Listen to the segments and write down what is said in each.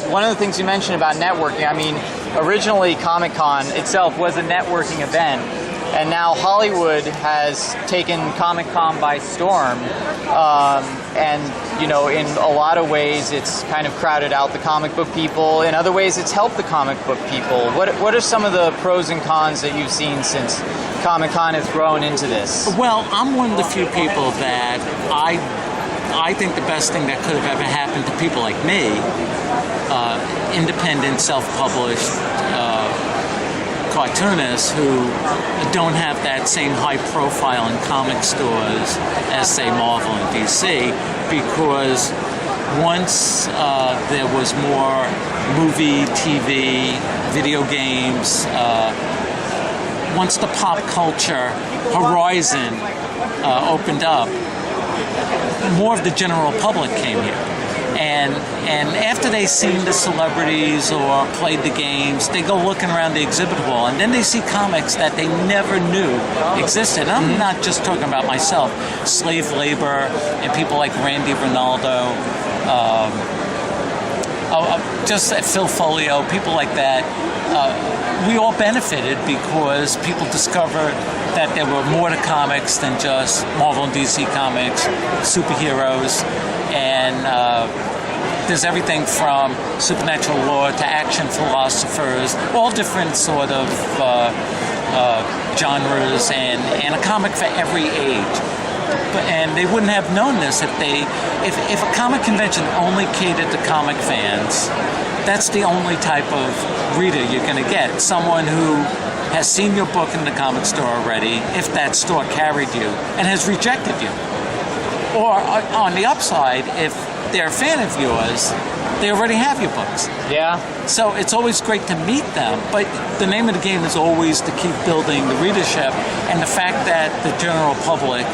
one of the things you mentioned about networking, I mean, originally Comic-Con itself was a networking event, and now Hollywood has taken Comic-Con by storm, and you know, in a lot of ways it's kind of crowded out the comic book people. In other ways it's helped the comic book people. What are some of the pros and cons that you've seen since Comic-Con has grown into this? Well, I'm one of the few people that I think the best thing that could have ever happened to people like me, independent, self-published cartoonists who don't have that same high profile in comic stores as, say, Marvel and DC, because once there was more movie, TV, video games, once the pop culture horizon opened up, more of the general public came here. And after they've seen the celebrities or played the games, they go looking around the exhibit hall, and then they see comics that they never knew existed. And I'm not just talking about myself. Slave labor and people like Randy Ronaldo, just Phil Folio, people like that. We all benefited because people discovered that there were more to comics than just Marvel and DC comics, superheroes, and there's everything from supernatural lore to action philosophers, all different sort of genres, and a comic for every age. And they wouldn't have known this if a comic convention only catered to comic fans. That's the only type of reader you're going to get. Someone who has seen your book in the comic store already, if that store carried you, and has rejected you. Or on the upside, if they're a fan of yours, they already have your books. Yeah. So it's always great to meet them, but the name of the game is always to keep building the readership, and the fact that the general public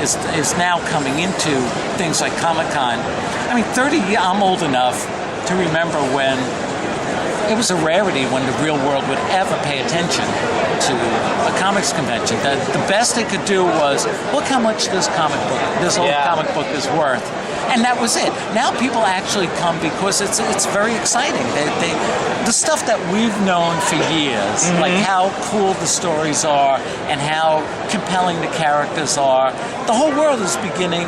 is now coming into things like Comic-Con. I mean, I'm old enough to remember when it was a rarity when the real world would ever pay attention to a comics convention. The best they could do was, look how much this old comic book is worth. And that was it. Now people actually come because it's very exciting. The stuff that we've known for years, like how cool the stories are and how compelling the characters are, the whole world is beginning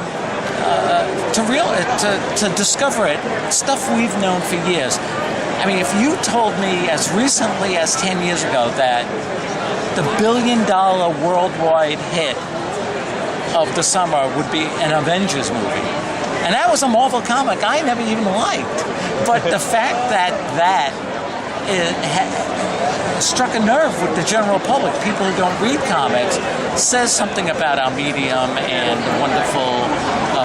to discover it. Stuff we've known for years. I mean, if you told me as recently as 10 years ago that the billion-dollar worldwide hit of the summer would be an Avengers movie, and that was a Marvel comic I never even liked, but the fact that it struck a nerve with the general public, people who don't read comics, says something about our medium and the wonderful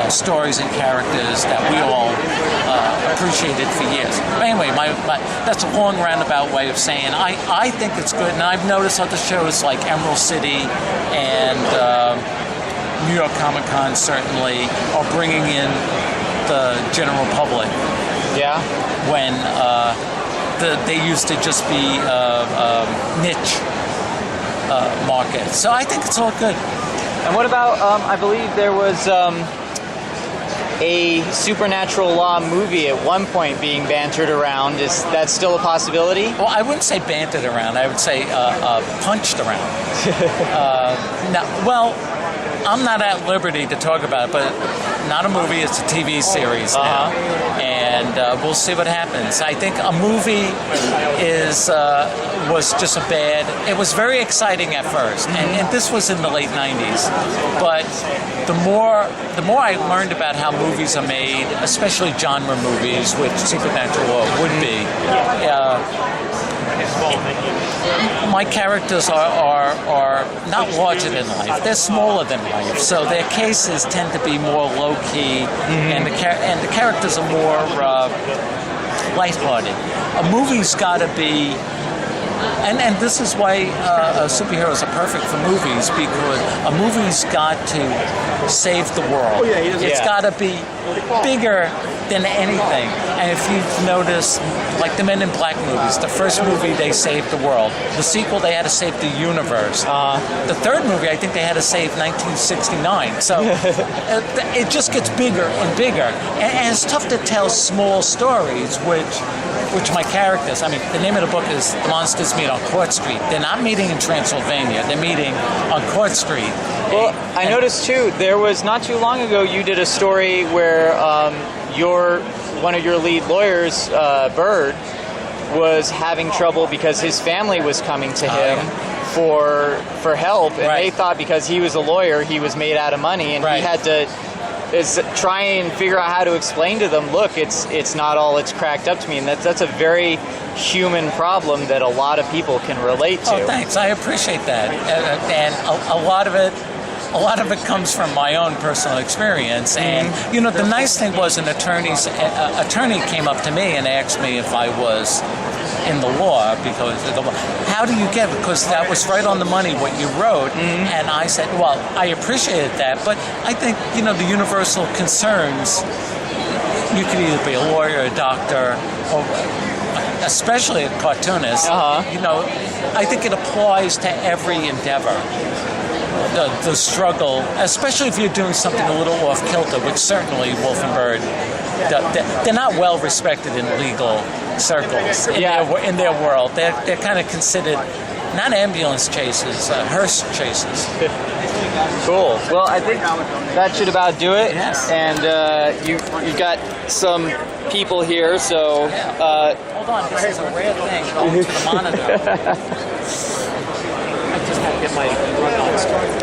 stories and characters that we all appreciated for years. But anyway, that's a long roundabout way of saying I think it's good, and I've noticed other shows like Emerald City and New York Comic Con certainly are bringing in the general public. Yeah. When they used to just be niche market. So I think it's all good. And what about, I believe there was a supernatural law movie at one point being bantered around. Is that still a possibility? Well, I wouldn't say bantered around. I would say punched around. I'm not at liberty to talk about it, but not a movie, it's a TV series now. And we'll see what happens. I think a movie was just it was very exciting at first, and this was in the late 90s. But the more I learned about how movies are made, especially genre movies, which Supernatural Law would be, my characters are not larger than life. They're smaller than life, so their cases tend to be more low key, and the characters are more lighthearted. A movie's got to be, and this is why superheroes are perfect for movies, because a movie's got to save the world. It's got to be bigger than anything. And if you've noticed, like the Men in Black movies, the first movie they saved the world. The sequel they had to save the universe. The third movie I think they had to save 1969. So it just gets bigger and bigger, and it's tough to tell small stories, which my characters. I mean, the name of the book is The Monsters Meet on Court Street. They're not meeting in Transylvania. They're meeting on Court Street. Well, I noticed too, there was not too long ago you did a story where one of your lead lawyers, Bird, was having trouble because his family was coming to him for help, and they thought because he was a lawyer, he was made out of money, and he had to try and figure out how to explain to them, look, it's not all it's cracked up to me, and that's a very human problem that a lot of people can relate to. Oh, thanks. I appreciate that, and a lot of it comes from my own personal experience. And you know, the nice thing was an attorney came up to me and asked me if I was in the law, because how do you get it? Because that was right on the money what you wrote. And I said, well, I appreciated that, but I think, you know, the universal concerns, you could either be a lawyer, a doctor, or especially a cartoonist. You know, I think it applies to every endeavor. The struggle, especially if you're doing something a little off kilter, which certainly Wolf and Bird, they're not well respected in legal circles in their world. They're kind of considered not ambulance chases, hearse chases. Cool. Well, I think that should about do it. Yes. And you've got some people here, so hold on, this is a rare thing going to the monitor. I just have to get my run-on story.